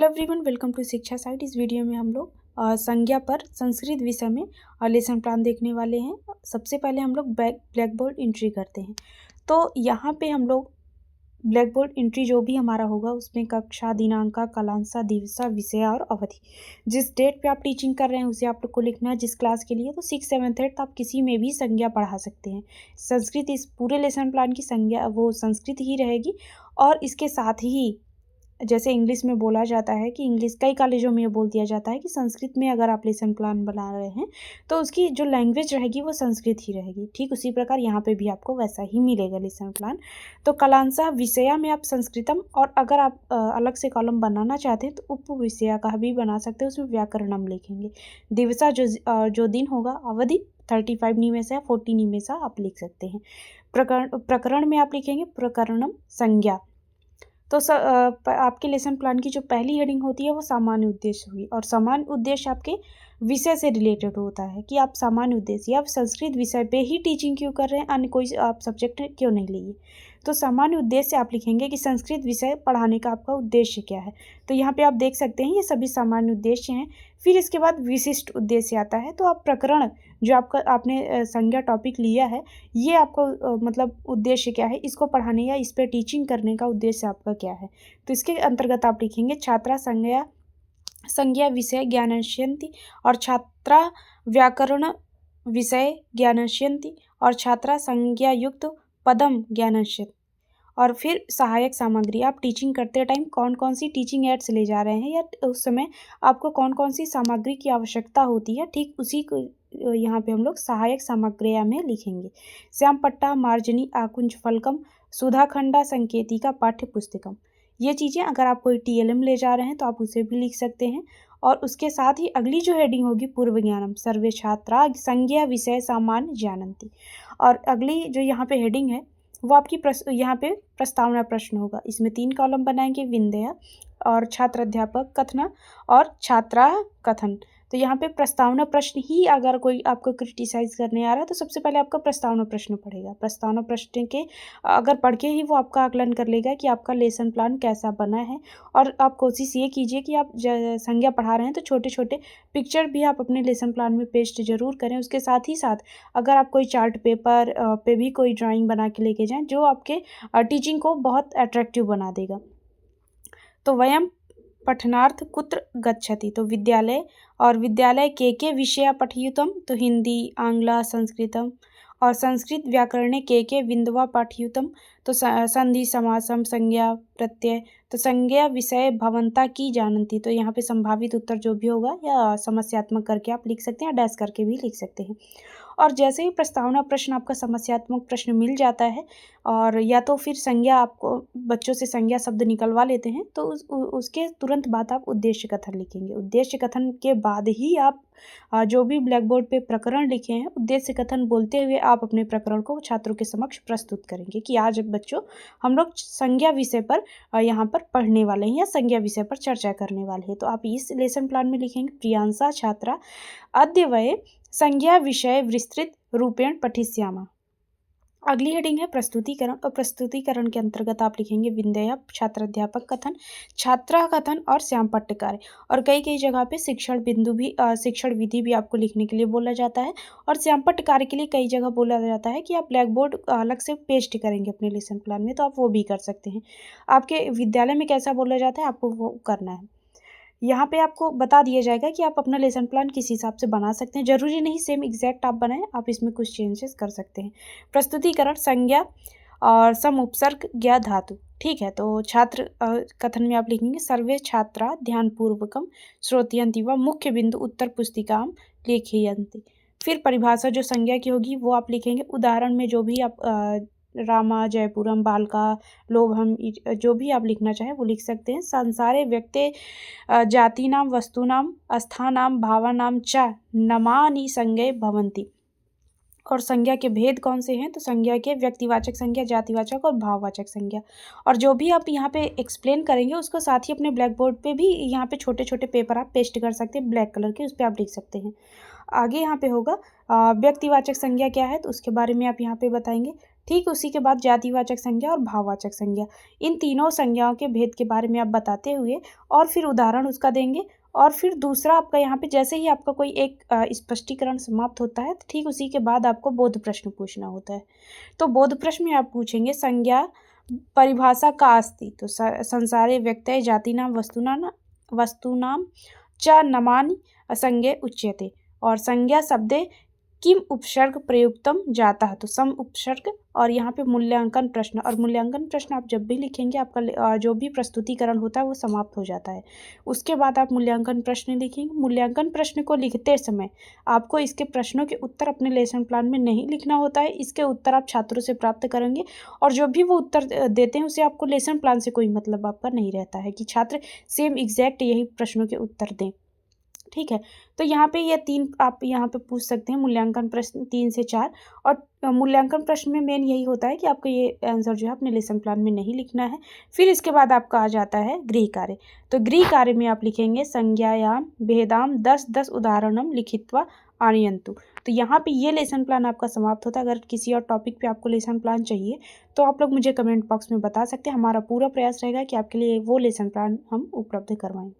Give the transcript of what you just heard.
Hello everyone, welcome to शिक्षा site. इस video में हम लोग संज्ञा पर संस्कृत विषय में लेसन प्लान देखने वाले हैं। सबसे पहले हम लोग ब्लैक बोर्ड एंट्री करते हैं। तो यहाँ पे हम लोग ब्लैक बोर्ड एंट्री जो भी हमारा होगा उसमें कक्षा, दिनांक, कालांशा, दिवसा, विषय और अवधि, जिस डेट पे आप टीचिंग कर रहे हैं उसे आप लोग को लिखना है, जिस क्लास के लिए। तो 6, 7, 8 आप किसी में भी संज्ञा पढ़ा सकते हैं। संस्कृत इस पूरे लेसन प्लान की संज्ञा वो संस्कृत ही रहेगी। और इसके साथ ही जैसे इंग्लिश में बोला जाता है कि इंग्लिश कई कॉलेजों में ये बोल दिया जाता है कि संस्कृत में अगर आप लेसन प्लान बना रहे हैं तो उसकी जो लैंग्वेज रहेगी वो संस्कृत ही रहेगी। ठीक उसी प्रकार यहाँ पे भी आपको वैसा ही मिलेगा लेसन प्लान। तो कलांशा विषया में आप संस्कृतम, और अगर आप अलग से कॉलम बनाना चाहते हैं तो उप विषया का भी बना सकते हैं, उसमें व्याकरणम लिखेंगे। दिवसा जो दिन होगा, अवधि 35 निमेष या 40 निमेष आप लिख सकते हैं। प्रकरण में आप लिखेंगे प्रकरणम संज्ञा। तो आपके लेसन प्लान की जो पहली हेडिंग होती है वो सामान्य उद्देश्य हुई, और सामान्य उद्देश्य आपके विषय से रिलेटेड होता है कि आप सामान्य उद्देश्य या आप संस्कृत विषय पे ही टीचिंग क्यों कर रहे हैं, अन्य कोई आप सब्जेक्ट क्यों नहीं लिए। तो सामान्य उद्देश्य आप लिखेंगे कि संस्कृत विषय पढ़ाने का आपका उद्देश्य क्या है। तो यहाँ पे आप देख सकते हैं ये सभी सामान्य उद्देश्य हैं। फिर इसके बाद विशिष्ट उद्देश्य आता है। तो आप प्रकरण जो आपने संज्ञा टॉपिक लिया है, ये आपका मतलब उद्देश्य क्या है, इसको पढ़ाने या इस पर टीचिंग करने का उद्देश्य आपका क्या है। तो इसके अंतर्गत आप लिखेंगे छात्रा संज्ञा विषय ज्ञानयन्ति, और छात्रा व्याकरण विषय ज्ञानयन्ति, और छात्रा संज्ञायुक्त पदम ज्ञानयन्ति। और फिर सहायक सामग्री, आप टीचिंग करते टाइम कौन कौन सी टीचिंग एड्स ले जा रहे हैं या उस समय आपको कौन कौन सी सामग्री की आवश्यकता होती है, ठीक उसी को यहाँ पे हम लोग सहायक सामग्रियाँ में लिखेंगे। श्यामपट्टा, मार्जनी, आकुंज फलकम, सुधाखंडा, संकेतिका, पाठ्य पुस्तकम। ये चीज़ें अगर आप कोई TLM ले जा रहे हैं तो आप उसे भी लिख सकते हैं। और उसके साथ ही अगली जो हेडिंग होगी पूर्व ज्ञानम, सर्वे छात्रा संज्ञा विषय सामान्य जानन्ति। और अगली जो यहाँ पे हेडिंग है वो आपकी यहाँ पे प्रस्तावना प्रश्न होगा। इसमें 3 कॉलम बनाएंगे, विंध्य और छात्र अध्यापक कथन और छात्रा कथन। तो यहाँ पे प्रस्तावना प्रश्न ही अगर कोई आपको क्रिटिसाइज करने आ रहा है तो सबसे पहले आपका प्रस्तावना प्रश्न पढ़ेगा। प्रस्तावना प्रश्न के अगर पढ़ के ही वो आपका आकलन कर लेगा कि आपका लेसन प्लान कैसा बना है। और आप कोशिश ये कीजिए कि आप संज्ञा पढ़ा रहे हैं तो छोटे छोटे पिक्चर भी आप अपने लेसन प्लान में पेस्ट जरूर करें। उसके साथ ही साथ अगर आप कोई चार्ट पेपर पे भी कोई ड्राइंग बना के लेके जाएँ जो आपके टीचिंग को बहुत अट्रैक्टिव बना देगा। तो वयम पठनार्थ कुत्र गच्छति, तो विद्यालय, और विद्यालय के विषया पठयुतम, तो हिंदी, आंग्ला, संस्कृतम, और संस्कृत व्याकरणे के विंदवा पाठयुतम, तो संधि समासम संज्ञा प्रत्यय, तो संज्ञा विषय भवंता की जानन्ति। तो यहाँ पे संभावित उत्तर जो भी होगा या समस्यात्मक करके आप लिख सकते हैं, डैश करके भी लिख सकते हैं। और जैसे ही प्रस्तावना प्रश्न आपका समस्यात्मक प्रश्न मिल जाता है, और या तो फिर संज्ञा आपको बच्चों से संज्ञा शब्द निकलवा लेते हैं, तो उसके तुरंत बाद आप उद्देश्य कथन लिखेंगे। उद्देश्य कथन के बाद ही आप जो भी ब्लैक बोर्ड पे प्रकरण लिखे हैं, उद्देश्य कथन बोलते हुए आप अपने प्रकरण को छात्रों के समक्ष प्रस्तुत करेंगे कि आज बच्चों हम लोग संज्ञा विषय पर यहाँ पर पढ़ने वाले हैं या संज्ञा विषय पर चर्चा करने वाले हैं। तो आप इस लेसन प्लान में लिखेंगे प्रियांशा छात्रा अद्य वयं संज्ञा विषय विस्तृत रूपेण पठिष्यामः। अगली हेडिंग है प्रस्तुतिकरण, और प्रस्तुतिकरण के अंतर्गत आप लिखेंगे विंध्य, छात्राध्यापक कथन, छात्रा कथन और श्यामपट्ट कार्य। और कई जगह पे शिक्षण बिंदु भी शिक्षण विधि भी आपको लिखने के लिए बोला जाता है। और श्यामपट्ट कार्य के लिए कई जगह बोला जाता है कि आप ब्लैक बोर्ड अलग से पेस्ट करेंगे अपने लेसन प्लान में, तो आप वो भी कर सकते हैं। आपके विद्यालय में कैसा बोला जाता है आपको वो करना है। यहाँ पे आपको बता दिया जाएगा कि आप अपना लेसन प्लान किस हिसाब से बना सकते हैं। जरूरी नहीं सेम एग्जैक्ट आप बनाएं, आप इसमें कुछ चेंजेस कर सकते हैं। प्रस्तुतिकरण संज्ञा और सम उपसर्ग ज्ञा धातु, ठीक है। तो छात्र कथन में आप लिखेंगे सर्वे छात्रा ध्यानपूर्वकम श्रोतयन्ति व मुख्य बिंदु उत्तर पुस्तिकाम लेखयन्ति। फिर परिभाषा जो संज्ञा की होगी वो आप लिखेंगे। उदाहरण में जो भी आप रामा, जयपुरम, बालका, लोभम, जो भी आप लिखना चाहें वो लिख सकते हैं। संसारे व्यक्ते जातीनां वस्तूनां स्थानां भावानां च नामानि संज्ञे भवन्ति। और संज्ञा के भेद कौन से हैं, तो संज्ञा के व्यक्तिवाचक संज्ञा, जातिवाचक और भाववाचक संज्ञा। और जो भी आप यहाँ पे एक्सप्लेन करेंगे उसको साथ ही अपने ब्लैक बोर्ड पे भी यहाँ पे छोटे छोटे पेपर आप पेस्ट कर सकते हैं, ब्लैक कलर के, उस पर आप लिख सकते हैं। आगे यहाँ पे होगा व्यक्तिवाचक संज्ञा क्या है, तो उसके बारे में आप यहाँ पे बताएंगे। ठीक उसी के बाद जातिवाचक संज्ञा और भाववाचक संज्ञा, इन तीनों संज्ञाओं के भेद के बारे में आप बताते हुए और फिर उदाहरण उसका देंगे। और फिर दूसरा आपका यहाँ पे जैसे ही आपका कोई एक स्पष्टीकरण समाप्त होता है, तो ठीक उसी के बाद आपको बोध प्रश्न पूछना होता है। तो बोध प्रश्न में आप पूछेंगे संज्ञा परिभाषा का अस्ति, तो संसारे व्यक्तय जातीनां वस्तूनां च नमानि असंज्ञे उच्यते, और संज्ञा शब्दे किम उपसर्ग प्रयुक्तम जाता है, तो सम उपसर्ग। और यहाँ पे मूल्यांकन प्रश्न, और मूल्यांकन प्रश्न आप जब भी लिखेंगे आपका जो भी प्रस्तुतिकरण होता है वो समाप्त हो जाता है। उसके बाद आप मूल्यांकन प्रश्न लिखेंगे। मूल्यांकन प्रश्न को लिखते समय आपको इसके प्रश्नों के उत्तर अपने लेसन प्लान में नहीं लिखना होता है, इसके उत्तर आप छात्रों से प्राप्त करेंगे, और जो भी वो उत्तर देते हैं उसे आपको लेसन प्लान से कोई मतलब आपका नहीं रहता है कि छात्र सेम एग्जैक्ट यही प्रश्नों के उत्तर दें। ठीक है, तो यहाँ पे ये 3 आप यहाँ पे पूछ सकते हैं मूल्यांकन प्रश्न 3 से 4। और मूल्यांकन प्रश्न में मेन यही होता है कि आपको ये आंसर जो है अपने लेसन प्लान में नहीं लिखना है। फिर इसके बाद आपका आ जाता है गृह कार्य। तो गृह कार्य में आप लिखेंगे संज्ञायाम भेदाम 10 उदाहरणम लिखित्वा आनयन्तु। तो यहाँ पे ये लेसन प्लान आपका समाप्त होता है। अगर किसी और टॉपिक पे आपको लेसन प्लान चाहिए तो आप लोग मुझे कमेंट बॉक्स में बता सकते हैं। हमारा पूरा प्रयास रहेगा कि आपके लिए वो लेसन प्लान हम उपलब्ध करवाएं।